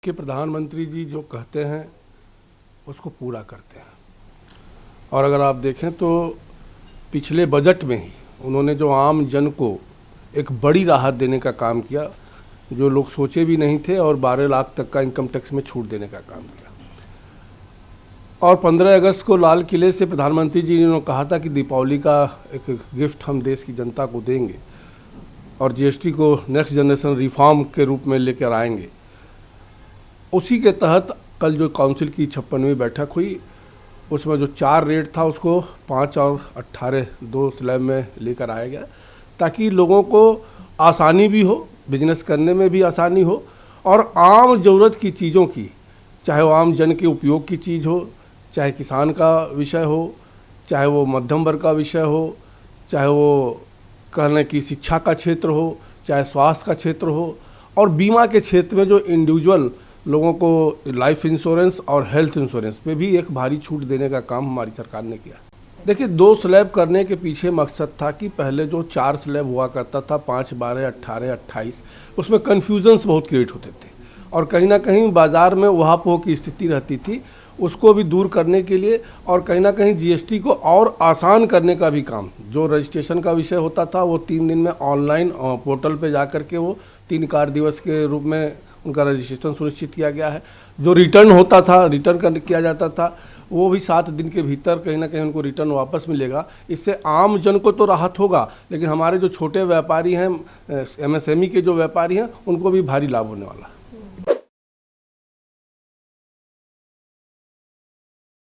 कि प्रधानमंत्री जी जो कहते हैं उसको पूरा करते हैं। और अगर आप देखें तो पिछले बजट में ही उन्होंने जो आम जन को एक बड़ी राहत देने का काम किया, जो लोग सोचे भी नहीं थे, और 12 लाख तक का इनकम टैक्स में छूट देने का काम किया। और 15 अगस्त को लाल किले से प्रधानमंत्री जी ने कहा था कि दीपावली का एक गिफ्ट हम देश की जनता को देंगे और जीएसटी को नेक्स्ट जनरेशन रिफॉर्म के रूप में लेकर आएंगे। उसी के तहत कल जो काउंसिल की 56वीं बैठक हुई, उसमें जो 4 रेट था उसको 5 और 18 2 स्लैब में लेकर आया गया, ताकि लोगों को आसानी भी हो, बिजनेस करने में भी आसानी हो, और आम ज़रूरत की चीज़ों की, चाहे वो आम जन के उपयोग की चीज़ हो, चाहे किसान का विषय हो, चाहे वो मध्यम वर्ग का विषय हो, चाहे वो कहने की शिक्षा का क्षेत्र हो, चाहे स्वास्थ्य का क्षेत्र हो, और बीमा के क्षेत्र में जो इंडिविजुअल लोगों को लाइफ इंश्योरेंस और हेल्थ इंश्योरेंस पे भी एक भारी छूट देने का काम हमारी सरकार ने किया। देखिए, 2 स्लैब करने के पीछे मकसद था कि पहले जो 4 स्लैब हुआ करता था, 5, 12, 18, 28, उसमें कन्फ्यूजन्स बहुत क्रिएट होते थे और कहीं ना कहीं बाज़ार में उहापोह की स्थिति रहती थी। उसको भी दूर करने के लिए और कहीं ना कहीं जीएसटी को और आसान करने का भी काम, जो रजिस्ट्रेशन का विषय होता था वो 3 दिन में ऑनलाइन पोर्टल पे जा कर के वो 3 कार्य दिवस के रूप में उनका रजिस्ट्रेशन सुनिश्चित किया गया है। जो रिटर्न होता था, रिटर्न किया जाता था, वो भी 7 दिन के भीतर कहीं ना कहीं उनको रिटर्न वापस मिलेगा। इससे आम जन को तो राहत होगा, लेकिन हमारे जो छोटे व्यापारी हैं, एमएसएमई के जो व्यापारी हैं, उनको भी भारी लाभ होने वाला है।